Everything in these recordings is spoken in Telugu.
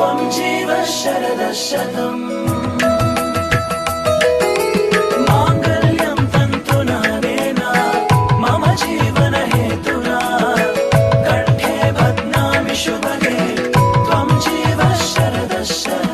त्वं जीव शरदः शतम् माङ्गल्यं तन्तुना नेन मम जीवन हेतुना कण्ठे बध्नामि शुभगे त्वं जीव शरदः शतम्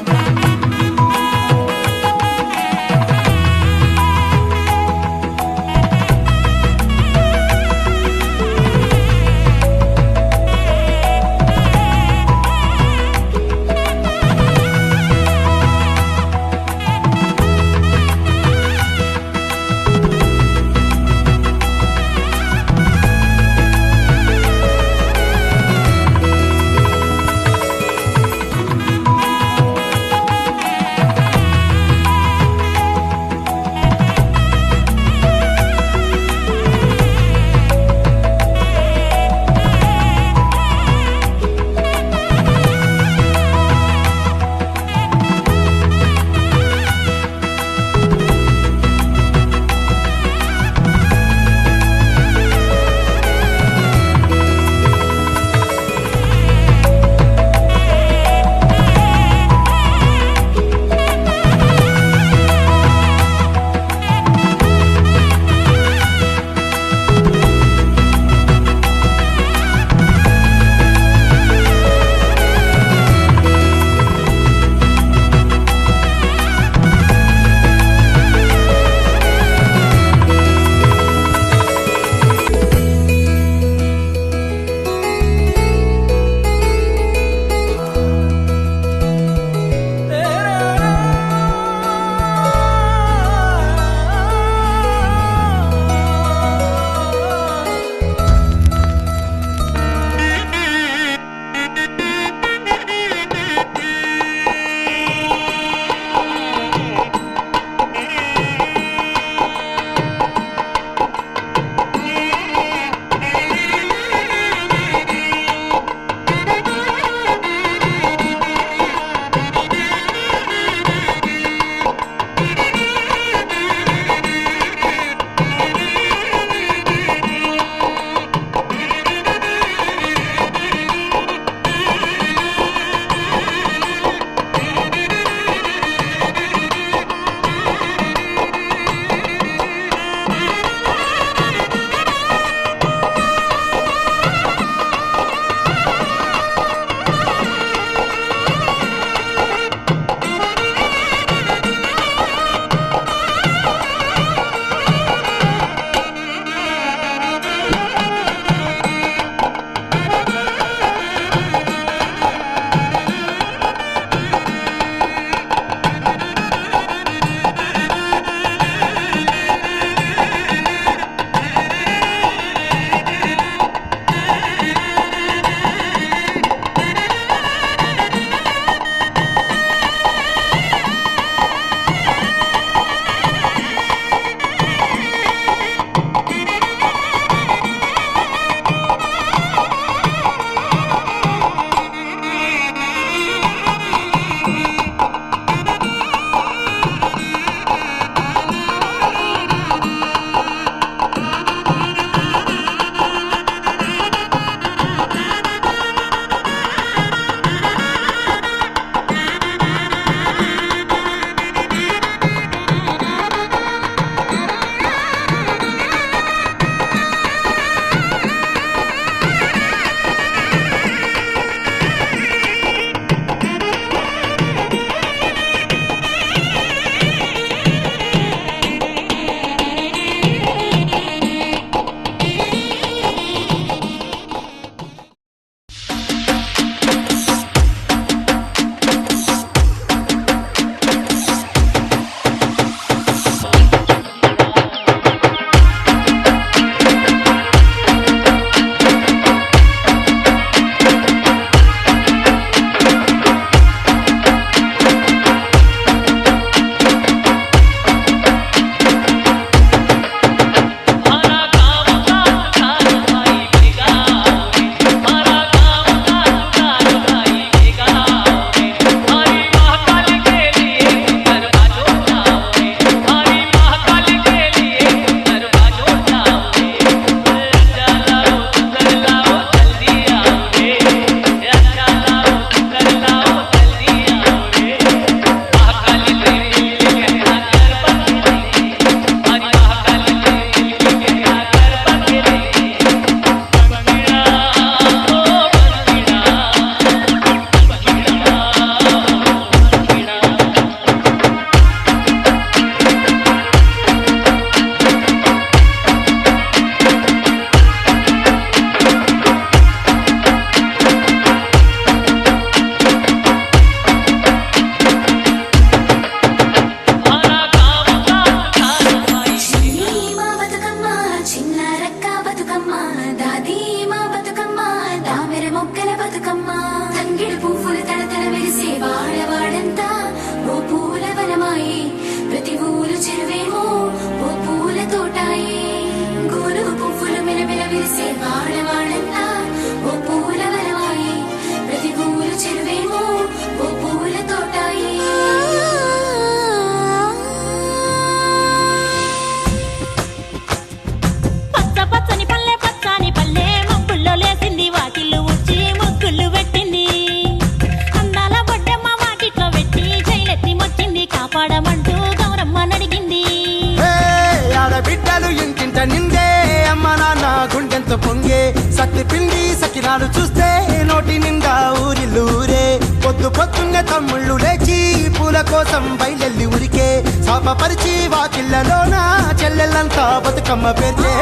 సకినాలు చూస్తే నోటి నిండా ఊరిల్లూరే పొద్దు పొద్దున్న తమ్ముళ్ళు లేచి పూల కోసం బయలెల్లి ఉరికే శాపపరిచి వాకిళ్ళలోన చెల్లెళ్ళంతా బతుకమ్మ పేర్చే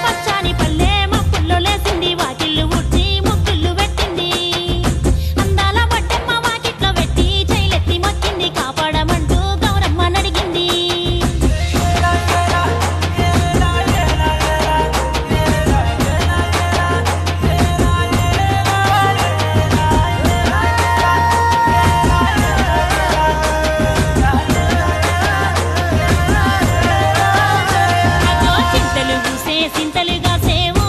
పచ్చని పల్లె మప్పుల్లో లేసింది వాకిళ్ళు ఊడ్చి ముగ్గులు పెట్టింది అందాల బట్టమ్మ వాకిట్లో పెట్టి చైలెత్తి మొక్కింది కాపాడమంటూ గౌరమ్మ నడిగింది చింతలు పూసే చింతలుగా సేవు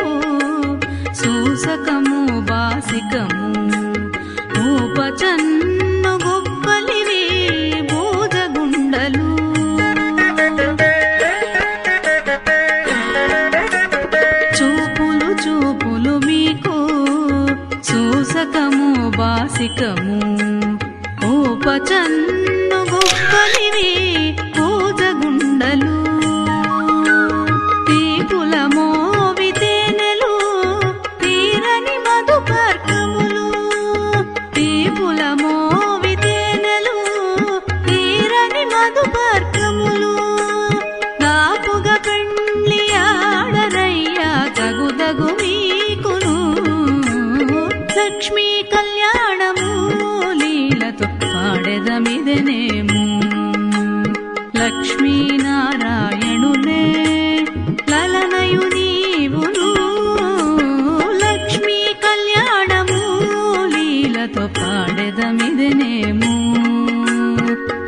మీకు సూసకము బాసికము ఊపచన్ను గొప్పలివి బూజగుండలు చూపులు చూపులు మీకు సూసకము బాసికము ఊపచన్ను గొప్పలివి బూజగుండలు తీపుల మోవితేనెలు తీరని మధుపర్కములు తీపుల మోవితేనెలు తీరని మధుపర్కములు దాపుగా పెండ్లి ఆడరయ్యా తగుదగు మీకును లక్ష్మీ కళ్యాణము లీలతో పాడెదమిదెనేము లక్ష్మీనారాయణులే లలనయు నీవును లక్ష్మీ కళ్యాణము లీలతో పాడెదమిదెనేము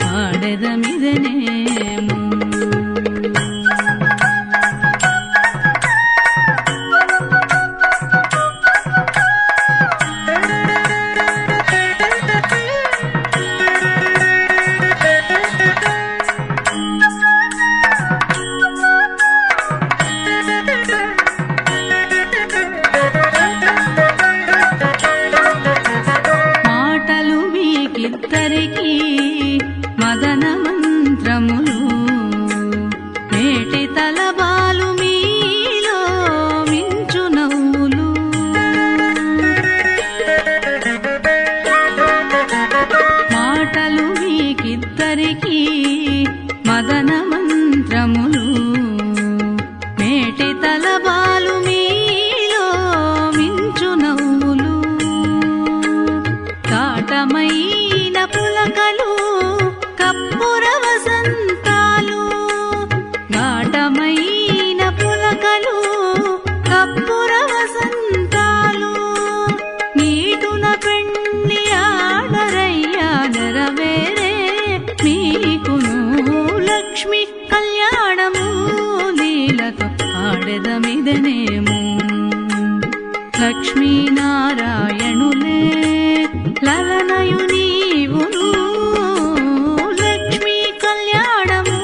పాడెదమిదెనేము మాటలు మీకిద్దరికి మదన మంత్రములు మేటి తలబాలు మీలో మించు నవ్వులు మాటలు మీకిద్దరికి మదన మంత్రములు మేటి తలబాలు మీలో మించు నవ్వులు కాటమైన పులకలు కప్పుర వసంతాలు ఘాటమైన పులకలు కప్పుర వసంతాలు నీటున పెండ్లి ఆడరయ్యా నెరవేరే మీకును లక్ష్మి కళ్యాణము లీలతో ఆడెదమిదెనేము లక్ష్మీనారాయణులే లలనయు నీవును లక్ష్మీ కళ్యాణము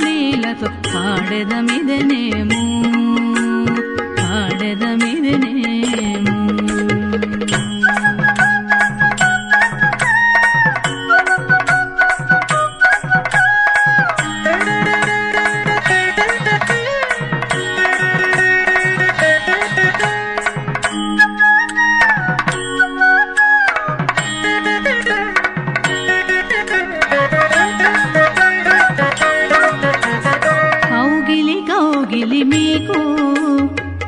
లీలతో పాడెదమిదెనేము పాడెదమిదెనేము కౌగిలి కౌగిలి మీకు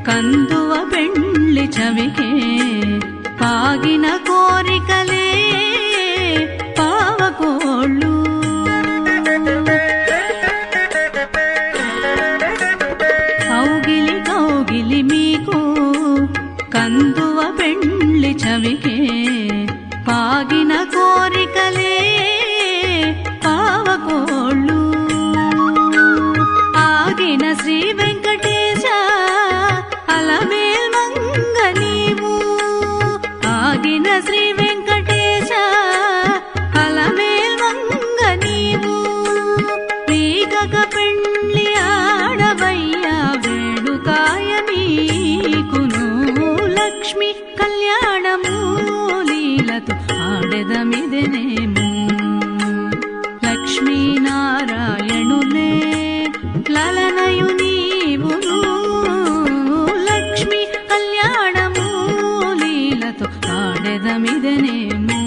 కందువ పెండ్లి చవికే పాగిన కోరికలే పావకోళ్ళు కౌగిలి కౌగిలి మీకు కందువ పెండ్లి చవికే పాగిన కోరికలే పావకోళ్ళు ఆగిన శ్రీ వెంకటేశ అలమేల్ మంగ నీవు ఆగిన శ్రీ వెంకటేశ అలమేల్ మంగ నీవు నీకక పెండ్లి ఆడవయ్యా వేడుకాయ మీకును లక్ష్మి కళ్యాణము లీలతో ఆడెదమిదెనేము లక్ష్మీనారాయణులే లలనయు నీవును లక్ష్మి కళ్యాణము లీలతో ఆడెదమిదెనేము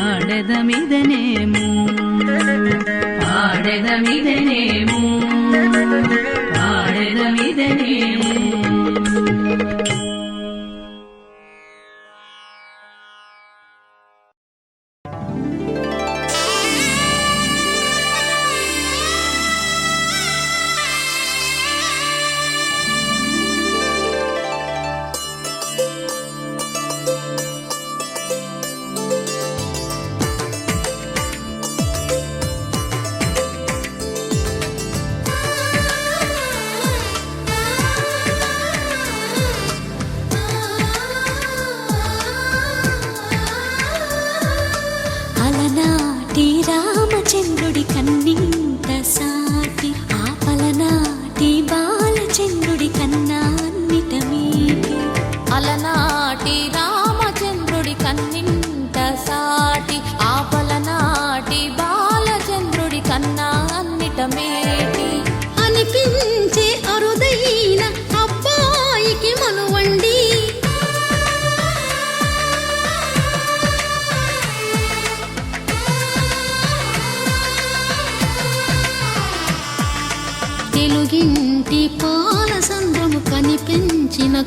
ఆడెదమిదెనేము ఆడెదమిదెనేము ఆడెదమిదెనేము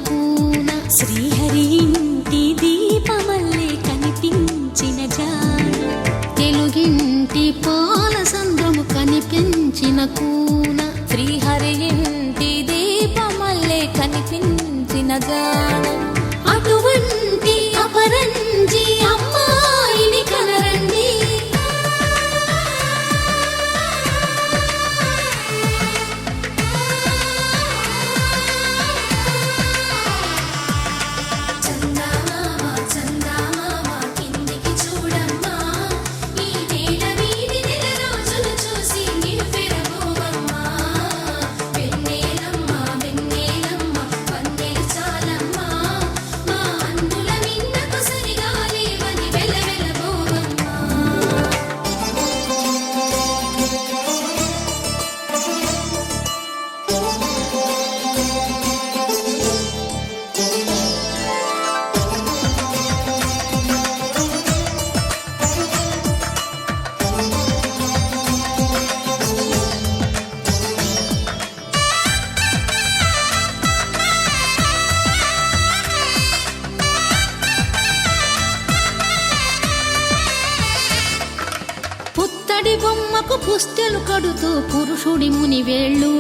కూన శ్రీహరి ఇంటి దీపమల్లే కనిపించిన జాన తెలుగింటి పాల సంద్రము కనిపించిన కూన శ్రీహరి ఇంటి దీపమల్లే కనిపించిన జాన అటువంటి అపరంజి అమ్మాయిని కనరండి చందమామ చందమామ కిందికి చూడమ్మా ఈ నేల వీడి నెల రోజులు చూసి నివ్వెరబోవమ్మా వెన్నెలమ్మ వెన్నెలమ్మ వన్నెలు చాలమ్మా మా అందుల మిన్నకు సరిగా లేవని వెలవెలబోవమ్మా పుత్తడి బొమ్మకు పుస్తెలు కడుతూ పురుషుడి ముని వేళ్ళు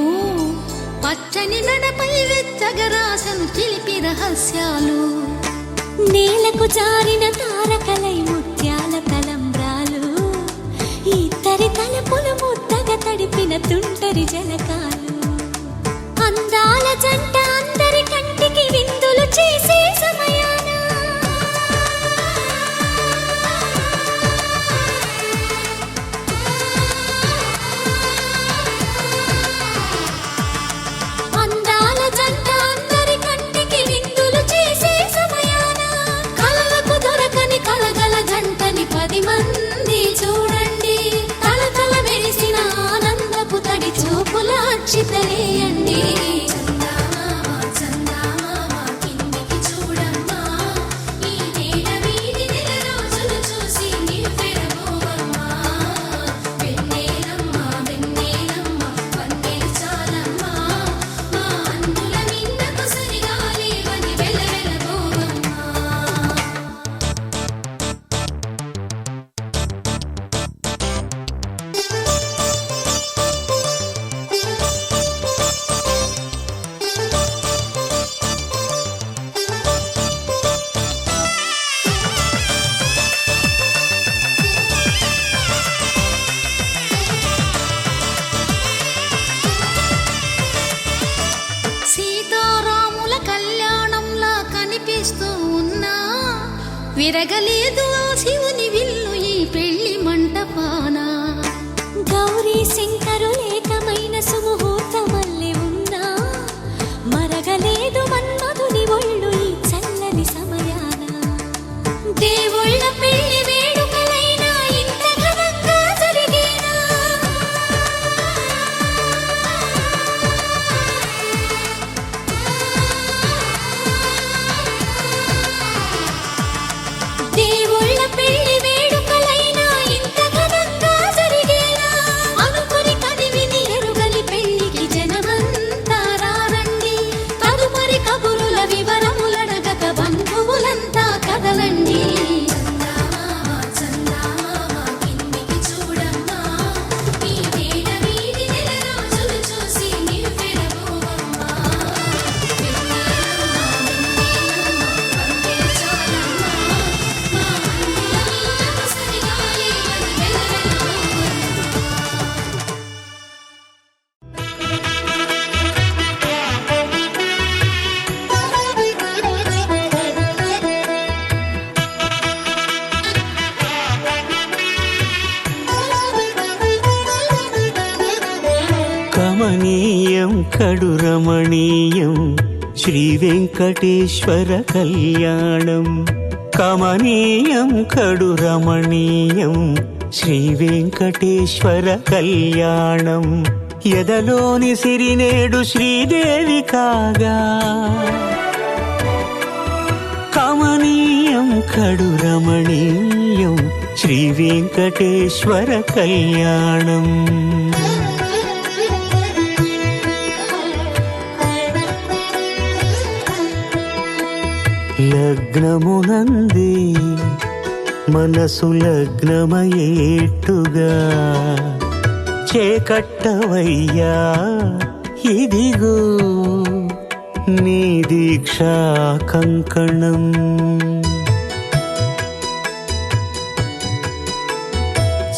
పచ్చని నడపై వెచ్చగరాసను చిలిపి రహస్యాలు నేలకు జారిన తారకలై ముత్యాల తలంబ్రాలు ఇద్దరి తలపులు ముద్దగా తడిపిన తుంటరి జలకాలు అందాల జంట అందరి కంటికి విందులు చేసే సమయాన అందాల జంట అందరి కంటికి విందులు చేసే సమయాన కలలకు దొరకని కలగల జంటని 10 మంది చూడండి కలకల మెరిసిన ఆనందపు తడి చూపుల అచ్చితలేయండి చందమామ చందమామ కిందికి చూడమ్మా ఈ నేల వీడి నెల రోజులు చూసి నివ్వెరబోవమ్మా వెన్నెలమ్మ వెన్నెలమ్మ వన్నెలు చాలమ్మా మా అందుల మిన్నకు సరిగా లేవని వెలవెలబోవమ్మా సీతారాముల కళ్యాణంలా కనిపిస్తూ ఉన్నా విరగలేదు ఆ శివుని విల్లు ఈ పెళ్లి మంటపాన గౌరీ శంకరులేకమైన సుముహూర్తమల్లె ఉన్నా మరగలేదు మన్మధుని ఒళ్ళు ఈ చల్లని సమయాన దేవుళ్ళ పెళ్లి వేడుకలైనా ఇంత ఘనంగా జరిగేనా దేవుళ్ళ పెళ్లి వేడుకలైనా ఇంత ఘనంగా జరిగేనా అనుకుని కదివిని ఎరుగని పెళ్లికి జనమంతా రారండి తదుపరి కబురుల వివరములడగక బంధువులంతా కదలండి చందమామ చందమామ కిందికి చూడమ్మా ఈ నేల వీడి నెల రోజులు చూసి నివ్వెరబోవమ్మా వెన్నెలమ్మ వెన్నెలమ్మ వన్నెలు చాలమ్మా మా అందుల మిన్నకు సరిగా లేవని వెలవెలబోవమ్మా కమనీయం కడురమణీయం శ్రీ వెంకటేశ్వర కళ్యాణం కమనీయం కడురమణీయం శ్రీ వెంకటేశ్వర కళ్యాణం ఎదలోని సిరినేడు శ్రీదేవి కాగా కమనీయం కడురమణీయం శ్రీ వెంకటేశ్వర కళ్యాణం లగ్నమునంది మనసు లగ్నమయేట్టుగా చేకట్టవయ్యా ఇదిగో నీ దీక్షా కంకణం.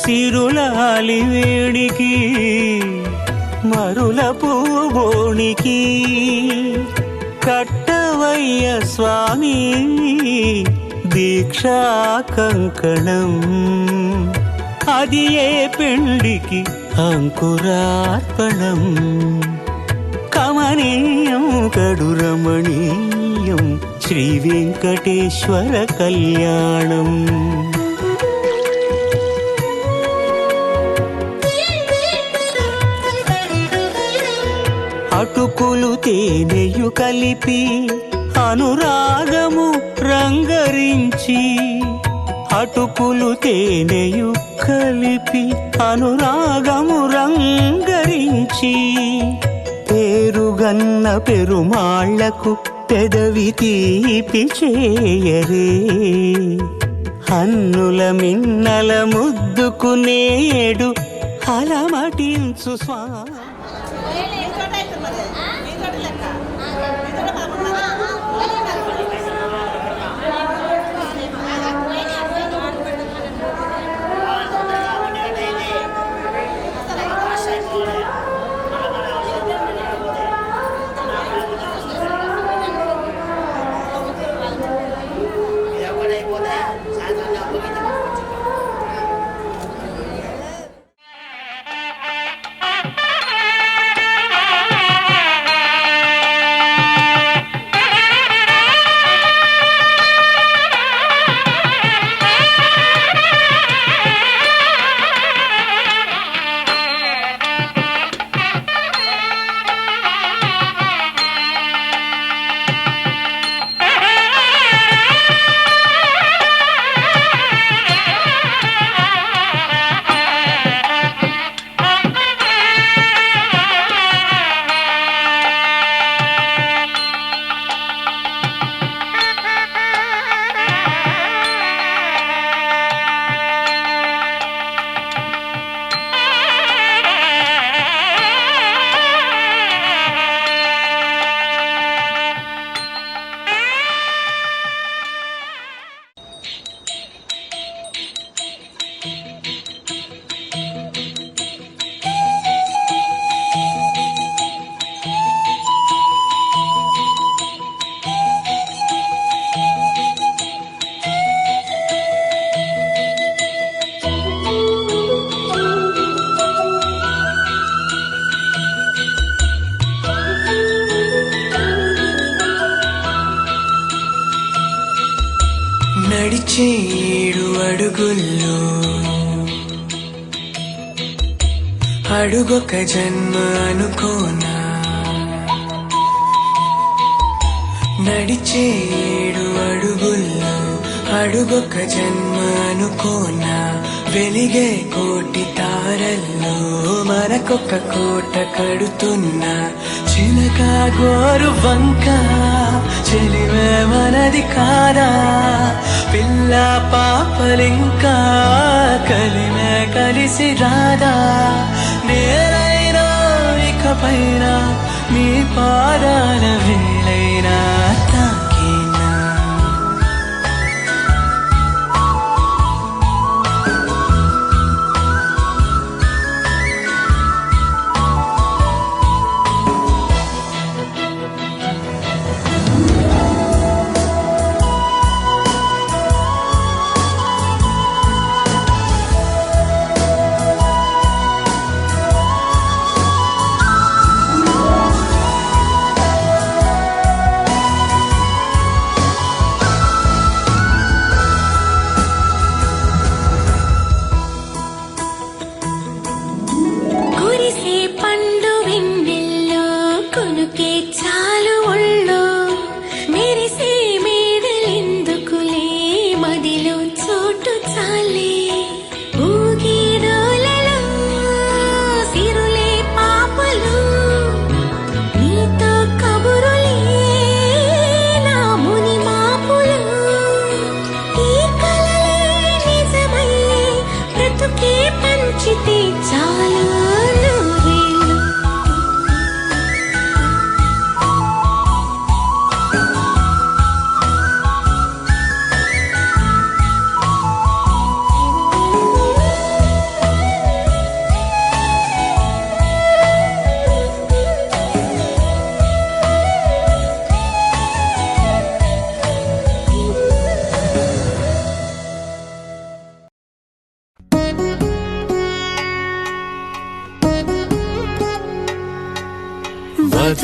సిరులాలి వేడికి మరుల పూబోనికి కట్టవయ్య స్వామి దీక్షా కంకణం. అది ఏ పెండికి అంకురార్పణం. కమనీయం కడు రమణీయం శ్రీ వెంకటేశ్వర కళ్యాణం. అటుకులు తేనెయు కలిపి అనురాగము రంగరించి, అటుకులు తేనెయు కలిపి అనురాగము రంగరించి, పేరుగన్న పెరుమాళ్లకు పెదవి తీపి చేయరే. అన్నుల మిన్నల ముద్దుకు నేడు అలమటించు స్వామి. నడిచే 7 అడుగుల్లో అడుగొక జన్మ అనుకోనా. నడిచే 7 అడుగుల్లో అడుగొక జన్మ అనుకోనా. వెలిగే కోటి తారల్లో మనకొక కోట కడుతున్నా. చిలక గోరు వంక చెలివే మనది కాదా. పిల్ల పాపలింకా కలిమే కలిసి రాదా. నేనైనా ఇకపైన నీ పాదాల వేళైనా తాకినా.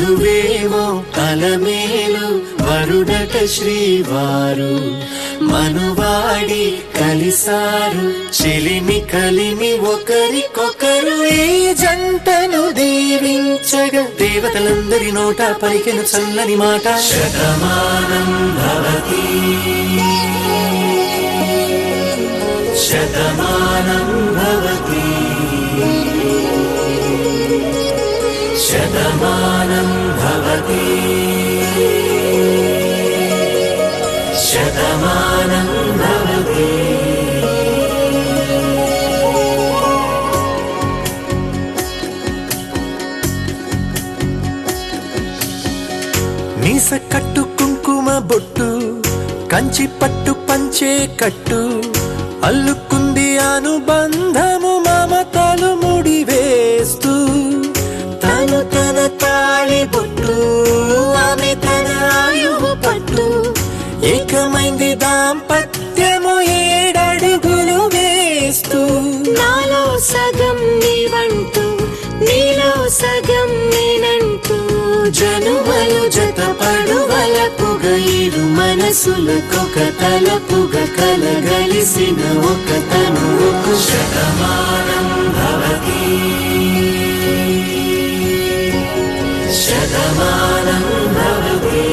వధువేమో అలమేలు వరుడట శ్రీవారు మనువాడి కలిసారు చెలిమి కలిమి ఒకరికొకరు ఈ జంటను దీవించగా దేవతలందరి నోట పలికెను చల్లని మాట శతమానం భవతి శతమానం భవతి శతమానం భవతి శతమానం భవతి మీస కట్టు కుంకుమ బొట్టు కంచి పట్టు పంచే కట్టు అల్లుకుంది అనుబంధము మమతలు ముడివేస్తూ తను తన తాళి బొట్టు ఆమె తన ఆయువు పట్టు ఏకమైంది దాంపత్యము 7 అడుగులు వేస్తూ నాలో సగం నీవంటూ నీలో సగం నేనంటూ జనుమలు జత పడువలపుగ ఇరు మనసులకొక తలపుగ కలగలిసిన ఒక తనువుకు శతమానం భవతి శతమానం భవతి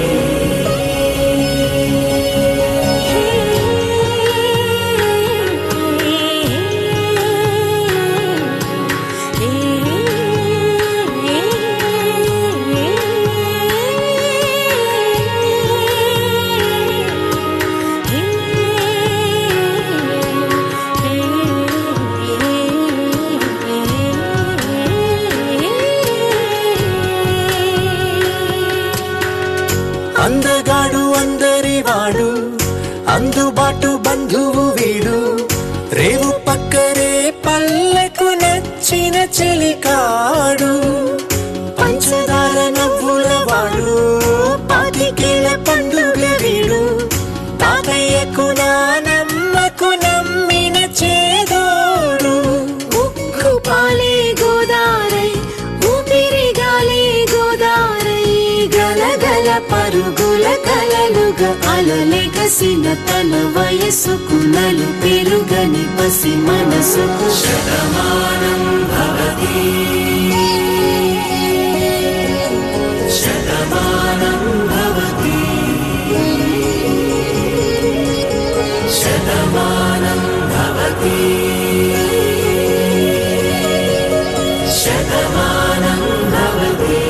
అందగాడు అందరివాడు అందుబాటు బంధువు వీడు రేవు పక్కరే పల్లెకు నచ్చిన చెలికాడు పంచదార నవ్వుల వాడు పాతికేల పండుగ వీడు తాతయ్యకు నానమ్మకు నమ్మిన చేదోడు ఉక్కు పాలే గోదారై ఊపిరి గాలే గోదారై గలగల పరుగుల కలలుగా అలలెగసిన తన వయసుకు నలు పెరుగని పసి మనసుకు శతమానం భవతి శతమానం భవతి శతమానం భవతి శతమానం భవతి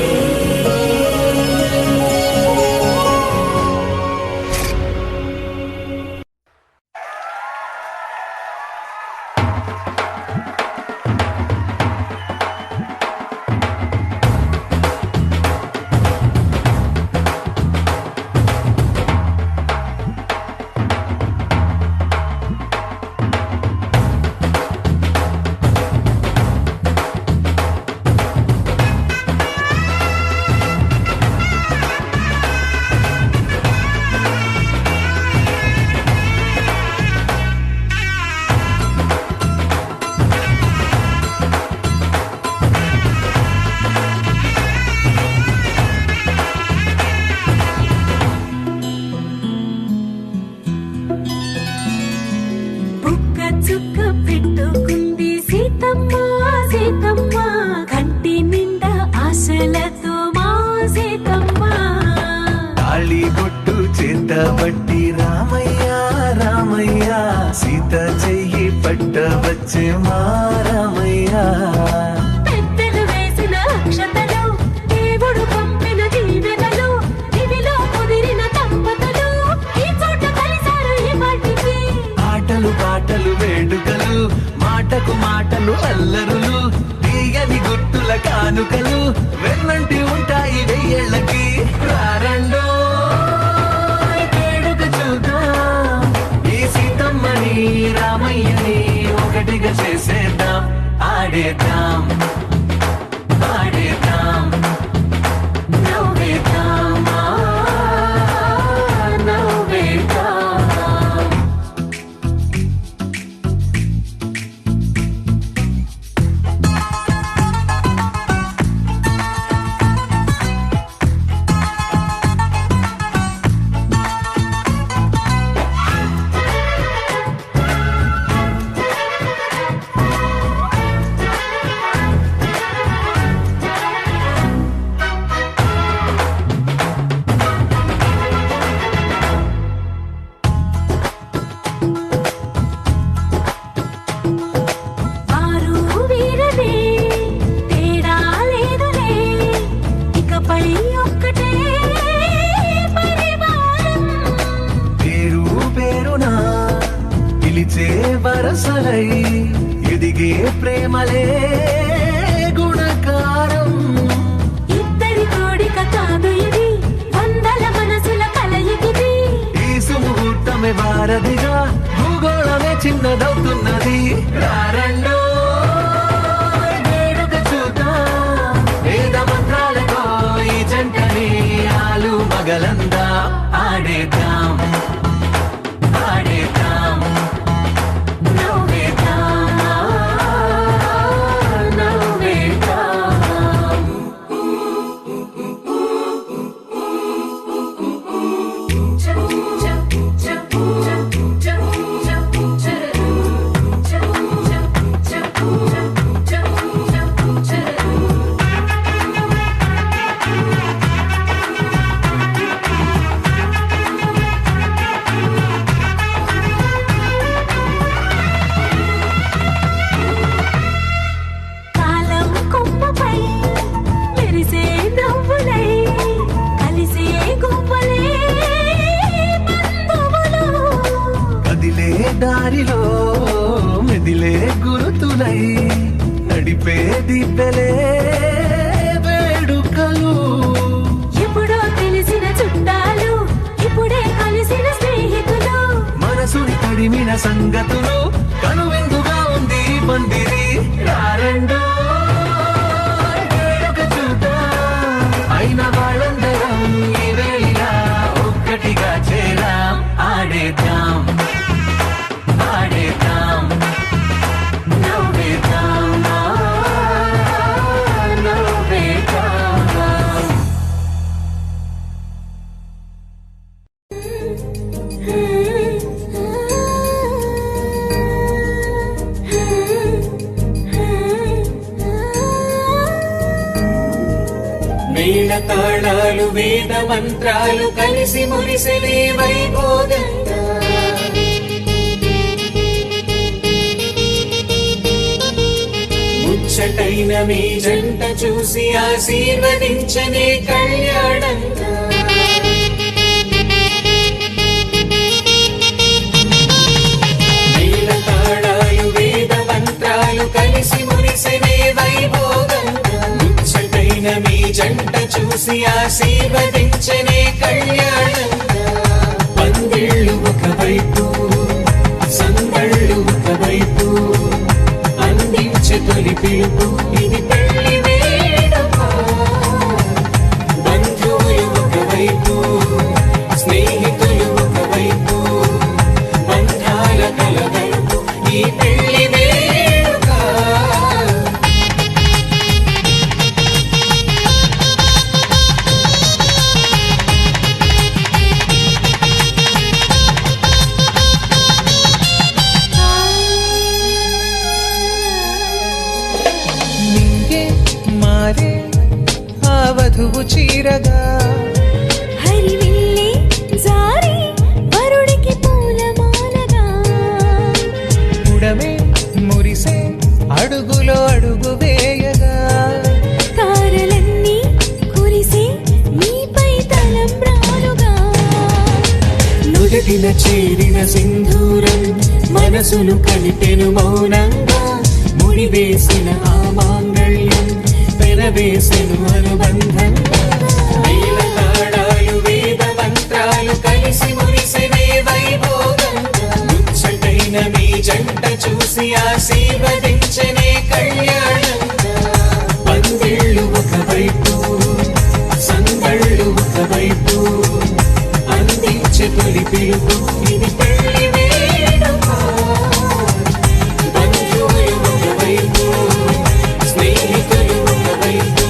బుక్క చుక్క పెట్టుకుంది సీతమ్మ సీతమ్మ కంటి నిండా ఆశలతో మా సీతమ్మ తాళిబొట్టు చేతబట్టి రామయ్య రామయ్య సీత చెయ్యి పట్టవచ్చే మా రామయ్య పెద్దలు వేసిన అక్షతలు దేవుడు పంపిన దీవెనలు ఇవిలో కుదిరిన దంపతులు ఈ చోట కలిసారు ఈ వాటికి ఆటలు పాటలు వేడుకలు మాటకు మాటలు అల్లరులు తీయని గుర్తుల కానుకలు వెన్నంటి ఉంటాయి 1000 ఏళ్ళకి రారండో వేడుక చూద్దాం ఈ సీతమ్మని రామయ్యని ఒకటిగా చేసేద్దాం ఆడేద్దాం ఆడేద్దాం నవ్వేద్దాం నవ్వేద్దాం ఎదిగే ప్రేమలే గుణకారం. ఇద్దరి కోడిక కాదు ఇది, వందల మనసుల కలయికిది. ఈ సుముహూర్తమే వారధిగా, భూగోళమే చిన్నదవుతున్నది. రారండో వేడుక చూద్దాం, వేద మంత్రాలతో ఈ జంటని ఆలు మగలందా ఆడేద్దాం, ఆడేద్దాం, నవ్వేద్దాం, నవ్వేద్దాం. కాలం కొమ్మపై మెరిసే నవ్వులై, కలిసే గువ్వలే బంధువులు. కదిలే దారిలో మెదిలే గురుతులై, నడిపే దిబ్బెలే వేడుకలు. ఎప్పుడో తెలిసిన చుట్టాలు, ఇప్పుడే కలిసిన స్నేహితులు. మనసుని తడిమిన సంగతులు, కనువిందుగా ఉంది ఈ పందిరి. రారండో వేడుక చూద్దాం, అయిన వాళ్ళందరం ఈ వేళ ఒక్కటిగా చేరాం. ఆడేద్దాం, ఆడేద్దాం, నవ్వేద్దాం, నవ్వేద్దాం. మేళ తాళాలు వేద మంత్రాలు కలిసి మురిసెనే వైభోగంగా. ముచ్చటైన మీ జంట చూసి ఆశీర్వదించనే కళ్యాణంగా. మేళ తాళాలు వేద మంత్రాలు కలిసి మురిసెనే వైభోగంగా. ముచ్చటైన మీ జంట చూసి ఆశీర్వదించనే కళ్యాణంగా. పందిళ్ళు ఒకవైపు, సంగళ్ళు ఒకవైపు, అందించే తొలి పిలుపు ఇది పెళ్లి వేడుక. బంధువులు ఒకవైపు, స్నేహితులు ఒకవైపు, బంధాల కలగలుపు ఈ పెళ్లి వేడుక. నింగే మారే ఆ వధువు చీరగా, హరివిల్లే జారి వరుడికి పూలమాలగా. ఉడమే మురిసే అడుగులో అడుగు వేయగా, తారలన్నీ కురిసే మీపై తలంబ్రాలుగా. నుదిటిన చేరిన సింధూరం మనసును కలిపెను మౌనంగా. ముడివేసిన ఆ మాంగళ్యం పెనవేసెను అనుబంధంగా. మేళ తాళాలు వేద మంత్రాలు కలిసి మురిసెనే వైభోగంగా. ముచ్చటైన మీ జంట చూసి ఆశీర్వదించనే కళ్యాణంగా. పందిళ్ళు ఒకవైపు, సంగళ్ళు ఒకవైపు, అందించే తొలి పిలుపు ఇది పెళ్లి వేడుక. బంధువులు ఒకవైపు, స్నేహితులు ఒకవైపు,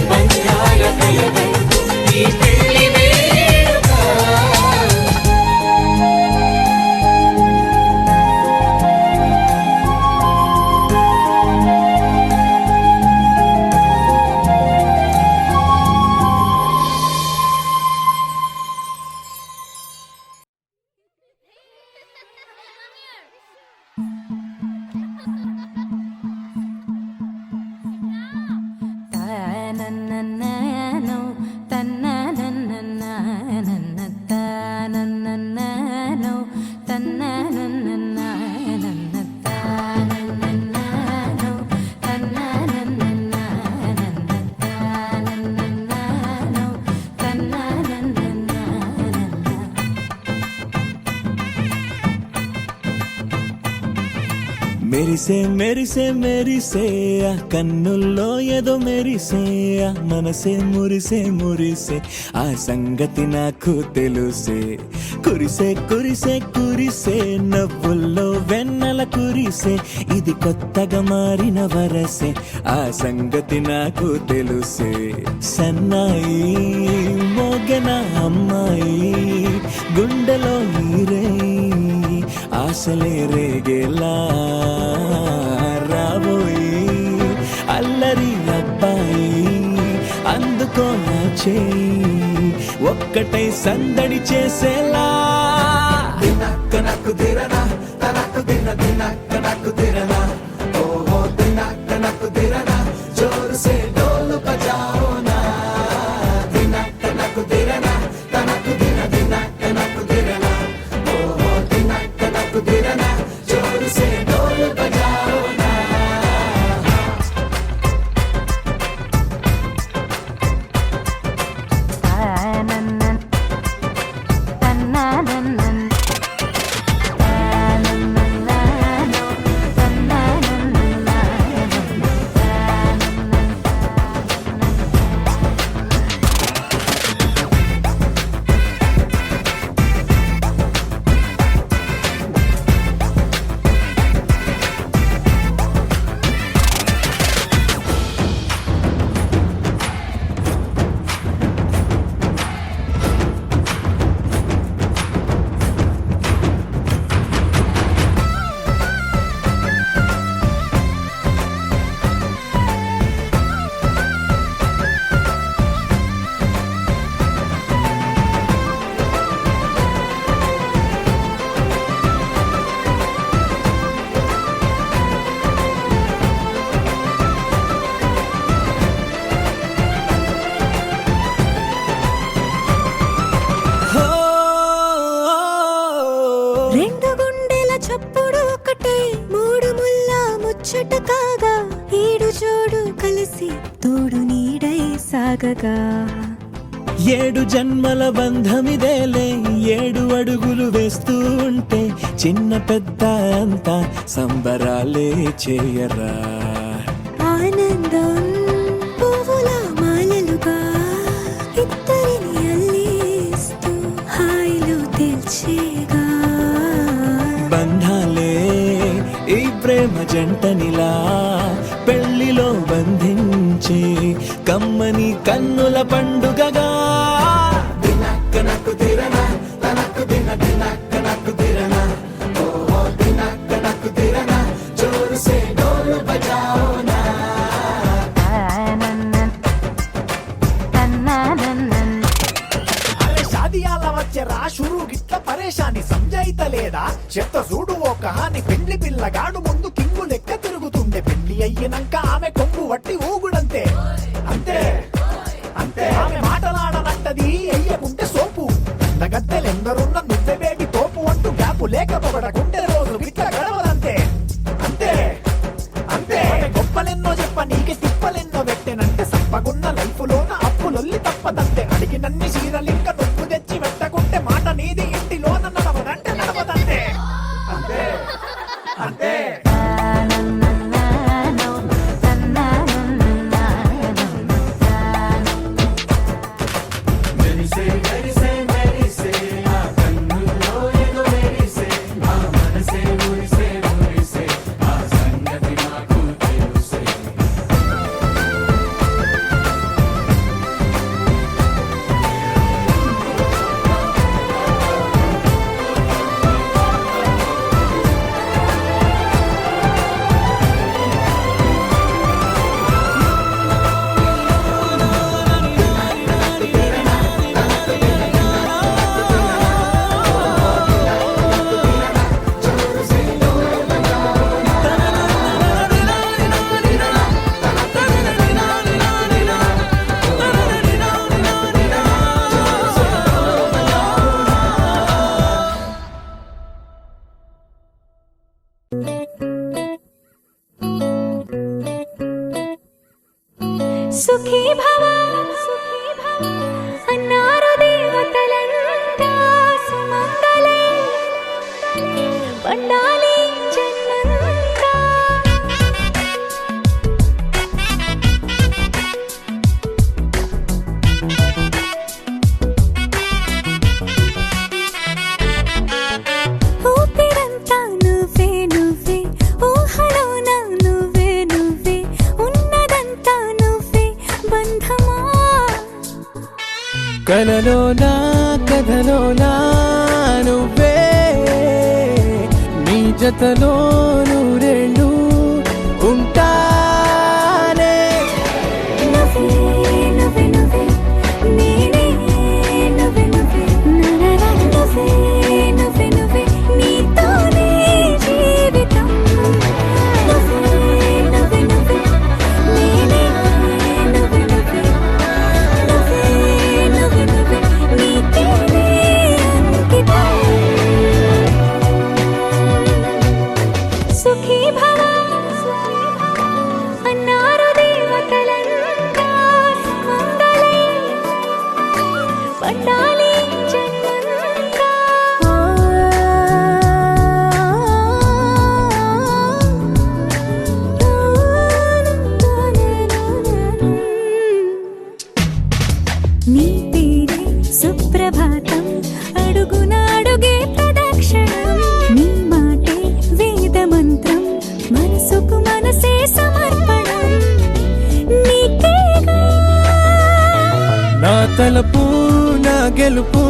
బంధాల కలగలుపు ఈ పెళ్లి వేడుక. మెరిసే మెరిసే మెరిసే ఆ కన్నుల్లో ఏదో మెరిసే ఆ మనసే మురిసే మురిసే ఆ సంగతి నాకు తెలుసే కురిసే కురిసే కురిసే నవ్వుల్లో వెన్నెల కురిసే ఇది కొత్తగా మారిన వరసే ఆ సంగతి నాకు తెలుసే సన్నాయి మోగన అమ్మాయి గుండెలో ఈరే ఆశలే రేగేలా రాబోయి అల్లరి అబ్బాయి అందుకో నా చేయి ఒక్కటై సందడి చేసేలా దినక్క నాకు దిరనా తనకు దిన దినక్క నాకు దిరనా ఓహో దినక్క నాకు దిరనా జోరు సే డోలు బజాओ నా దినక్క నాకు దిరనా తనకు దిన దినక్క నాకు దిరనా ఓహో దినక్క నాకు దిరనా జోరు సే డోలు బజాओ నా రెండు గుండెల చప్పుడు ఒకటై మూడు ముల్ల ముచ్చట కాగా ఏడు జోడు కలిసి తోడు నీడై సాగగా ఏడు జన్మల బంధమిదేలే ఏడు అడుగులు వేస్తూ ఉంటే చిన్న పెద్ద అంతా సంబరాలే చేయరా ఆనందం పువ్వుల మాలలుగా ఇద్దరిని అల్లేస్తూ హాయిలో తెల్చేగా బంధాలే ఈ ప్రేమ జంటనిలా పెళ్లిలో బంధించే కమ్మని కన్నుల పండుగగా దినక్క నాకు దిరనా తనకు దిన దినక్క నాకు దిరనా ఓహో దినక్క నాకు దిరనా జోరు సే డోలు బజాओ నా అరే షాదియాల వచ్చెరా షురు గిట్ల పరేషాని సంజాయితలేదా చెత్త చూడు ఓ కహాని పెండ్లి పిల్లగాడు ముందు కింగు లెక్క తిరుగుతుండే పెళ్లి అయ్యినంక ఆమె కొంగు వట్టి ఊగుడంతే అంతే అంతే ఆమె మాటలాడనంటది అయ్యకుంటే సోపు నగద్దెలెందరున్న నువ్వే బేబీ తోపు అంటూ గ్యాపు లేకపోవడకుంటే రోజు గిట్ల గడవదంతే అంతే అంతే ఆమె గొప్పలెన్నో చెప్ప నీకే తిప్పలెన్నో పెట్టెనంటే సప్పగున్న లైఫ్ లోన అప్పులొల్లి తప్పదంతే అడిగినన్ని చీరలింక నువ్వు తెచ్చి పెట్టకుంటే మాట నీది ఇంటిలోన నడవదంటే నడవదంతే అంతే అంతే మెరిసే మెరిసే మెరిసే ఆ కన్నుల్లో ఏదో మెరిసే ఆ మనసే మురిసే మురిసే ఆ సంగతి నాకు తెలుసే సుఖీ భవ అన్నారు దేవతలంతా సుమంగళై పండాలి జన్మంతా కలలో నా కథలో నా నువ్వే నీ జతలో నూరేళ్ళు ఉంటానే నువ్వే నువ్వే నువ్వే నేనే నువ్వే నువ్వే నననా నువ్వే నువ్వే నువ్వే నీతోనే జీవితం నువ్వే నువ్వే నువ్వే నేనే నువ్వే నువ్వే నువ్వే నువ్వే నువ్వే నీకేనే అంకితం సుఖీ భవ అన్నారు దేవతలంతా మంగళై పండాలి జన్మంతా నీ పేరే సుప్రభాతం అడుగునాడుగే ప్రదక్షిణం నీ మాటే వేద మంత్రం మనసుకు మనసే సమర్పణం నీకేగా నా తలపు నా గెలుపు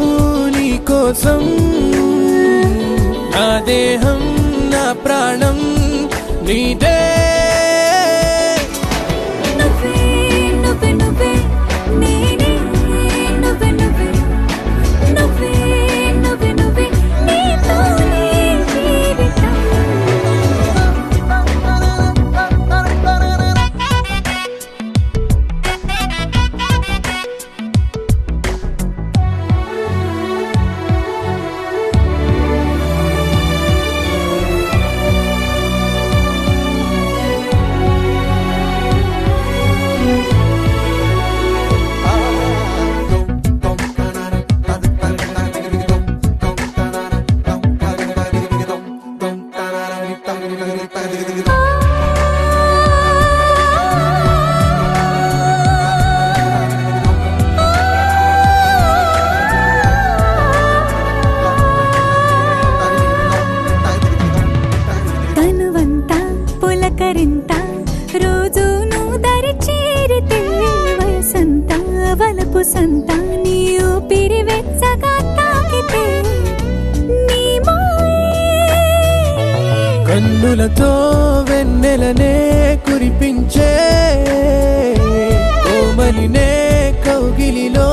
నీ కోసం నా దేహం నా ప్రాణం నీదే నువ్వే నువ్వే నువ్వే నేనే నువ్వే నువ్వే నువ్వే నువ్వే నువ్వే నీతోనే జీవితం తనువంతా పులకరింత రోజు నువ్వు దరి చేరితే వయసంతా వలపు సంత నీ ఊపిరి వెచ్చగా తాకితే నీ మాయే కన్నులతో వెన్నెలనే కురిపించే కోమలినే కౌగిలిలో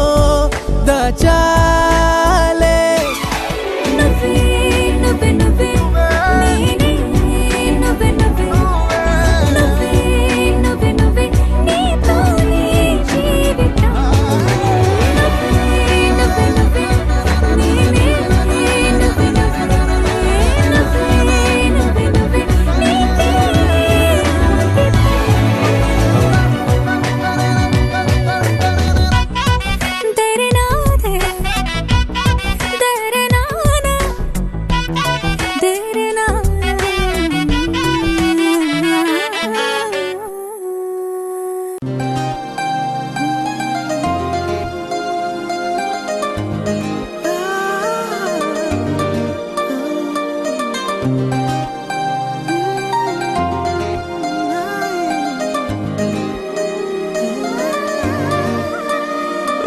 దాచాలే నువ్వే నువ్వే నువ్వే నేనే నువ్వే నువ్వే నువ్వే నువ్వే నువ్వే నీతోనే జీవితం నువ్వే నువ్వే నువ్వే నేనే నువ్వే నువ్వే నువ్వే నువ్వే నువ్వే నీకేనే అంకితం దరనాదే దరనానా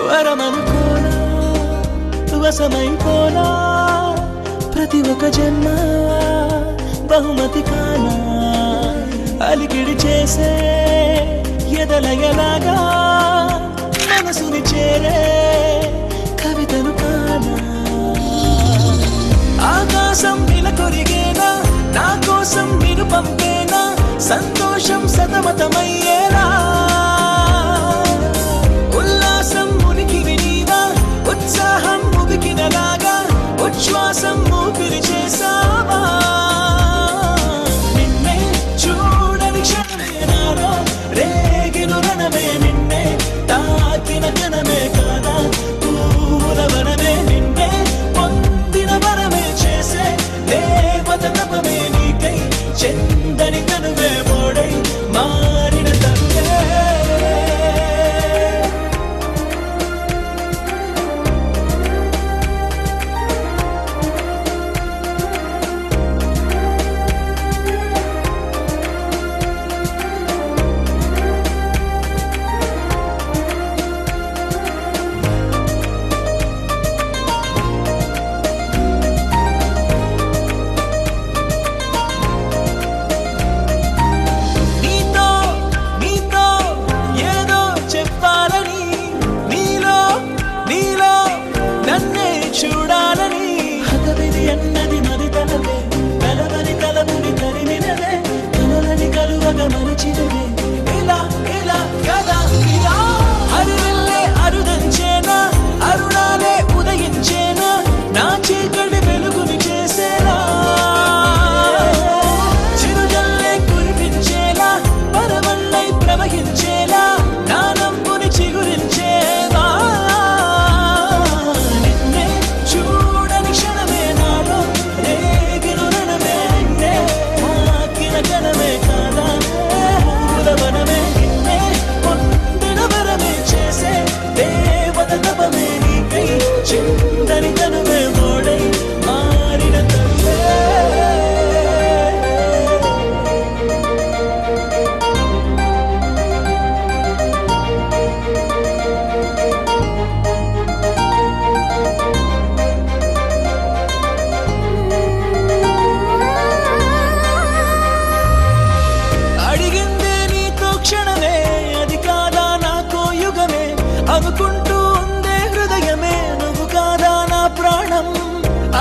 వరమనుకోనా వశమైపోనా ప్రతి ఒక్క జన్మ బహుమతి కానా అలికిడి చేసే ఎదలయలాగా మనసుని చేరే కవితను కానా ఆకాశం ఇలా కొరిగేనా నా కోసం మీరు పంపేనా సంతోషం సతమతమయ్యేలా ఉల్లాసం మునికి వినీవా ఉత్సాహం ముగికినలాగా ఉచ్ఛ్వాసం ఊపిరి చేసావా నిన్నే చూడని క్షణమే నాలో రేగిను రణమే నిన్నే తాకిన కణమే కాదా పూల వనమే నిన్నే పొందిన వరమే చేసే దేవత తపమే నీకై చెందని కనువే మోడై మారిన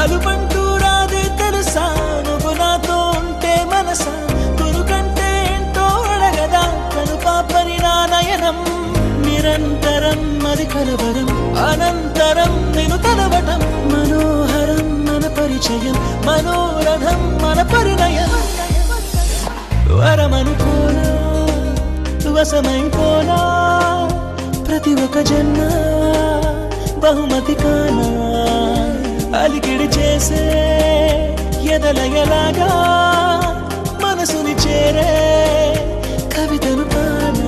అలుపంటూ రాదే తెలుసా నువ్వు నాతో ఉంటే మనసా కొనుకంటే ఏంటో అడగదా కను పాపని నా నయనం నిరంతరం అది కలవరం అనంతరం నేను తలవటం మనోహరం మన పరిచయం మనోరథం మన పరిణయం వరమనుకోనా వశమైపోనా ప్రతి ఒక్క జన్మ బహుమతి కానా అలికిడి చేసే ఎదలయలాగా మనసుని చేరే కవితను కానా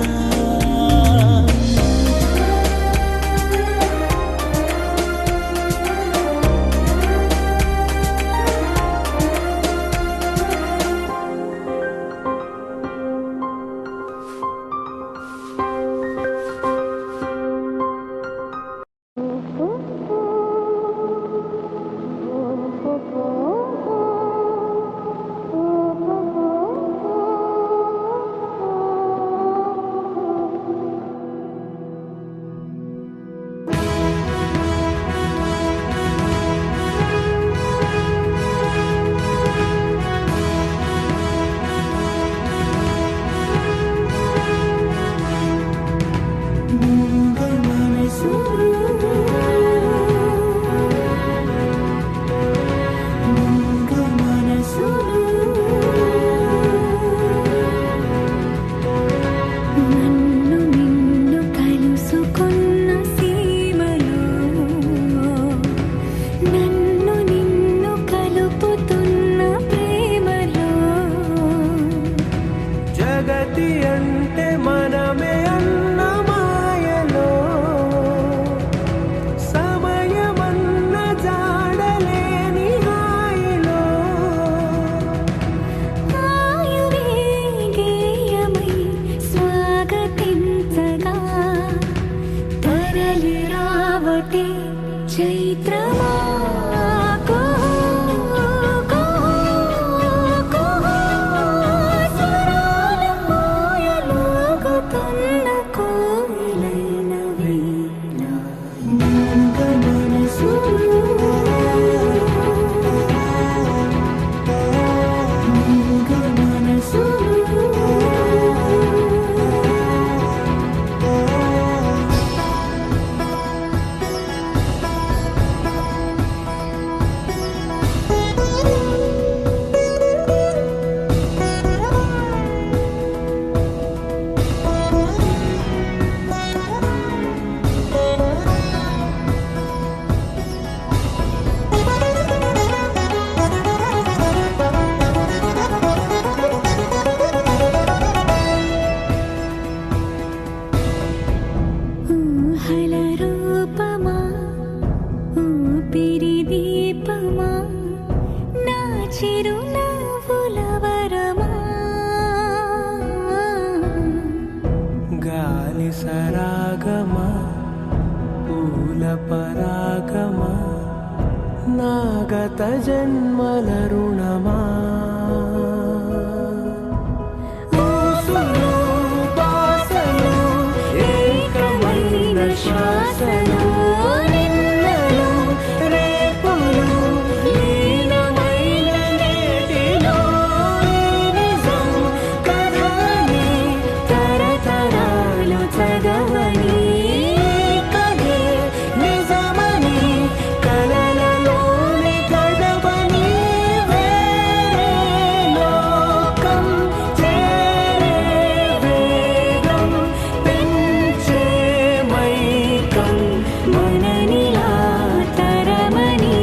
చైత్రమా గాలి సరాగమా పూల పరాగమా నాగత జన్మల రుణమా శ్వాసలో నిన్నలో రేపులో లీనమైన నేటిలో నిజం కథనే తరతరాలు చదవని కథే నిజమని కలలలోని గడవని వేరే లోకం చేరే వేగం పెంచే మననిలా తరమని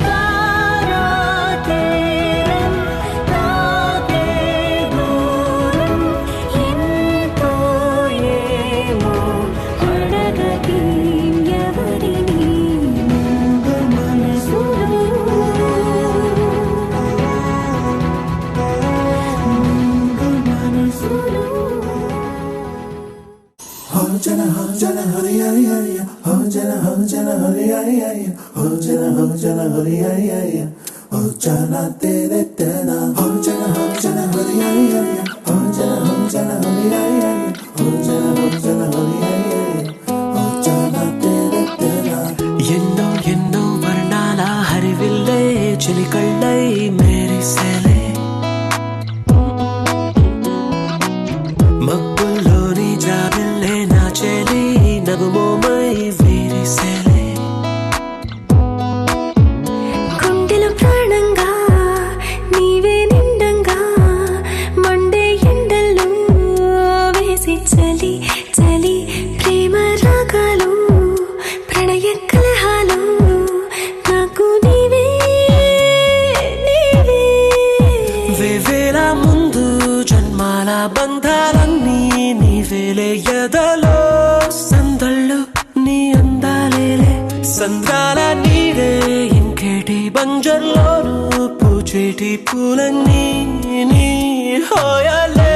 తారా తీరం తాకే దూరం ఎంతో ఏమో అడగకి ఎవరిని మనసులో ఎన్నో ఎన్నో వర్ణాల హరివిల్లే చెలికళ్ళై మెరిసెలే మబ్బుల్లోని జాబిల్లే నా చెలి నగుమోమై విరిసెలే గుండెలో ప్రాణంగా నీవే నిండంగా మండే ఎండల్లో వేసి చలి చలి ప్రేమ రాగాలు ప్రణయ కలహాలు నాకు నీవే నీవే వేవేల ముందు జన్మాల బంధాలన్నీ నీవేలే ఎదలో సందళ్ళు నీ అందాలేలే సంద్రాల నీడే ఇంకేటి బంజర్లోను పూచేటి పూలన్నీ నీ హోయలే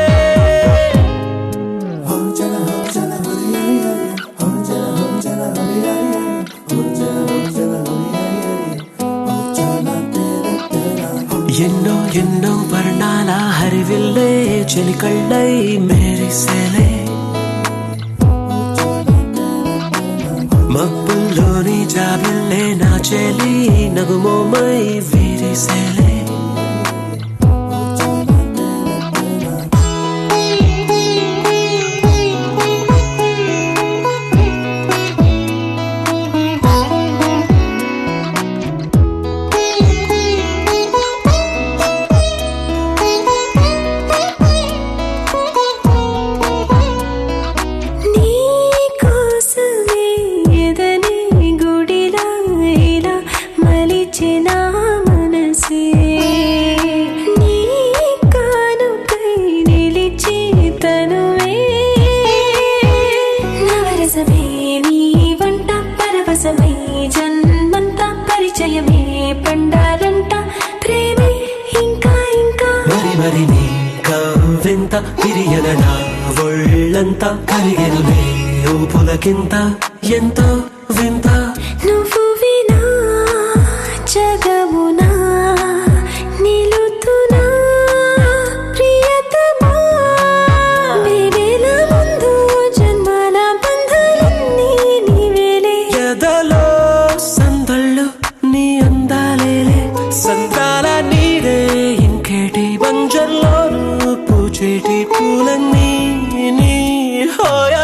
ఎన్నో ఎన్నో వర్ణాల హరివిల్లే చెలికళ్ళై మెరిసెలే మబ్బుల్లోని జాబిల్లే నా చెలి నగుమోమై విరిసెలే నీ కోసమే ఎదనే గుడిలా ఇలా మలిచిన మనసే నీ కానుకై నిలిచి తనువే నవరసమే నీ వంట పరవశమై జన్మంతా పరిచయమే పండాలంట ప్రేమే ఇంకా ఇంకా మరి మరి నీ కవ్వింత తిరియన నా ఒళ్ళంతా కరిగెనులే ఊపులకింత ఎంతో వింత నువ్వు వినా జగమునా నిలుతున్నా ప్రియతమా వేవేల ముందు జన్మాల బంధాలన్నీ నీవేలే ఎదలో సందళ్ళు నీ అందాలేలే సంద్రాల నీడే ఇంకేటి బంజర్లోను పూచేటి పూలన్నీ నీ హోయ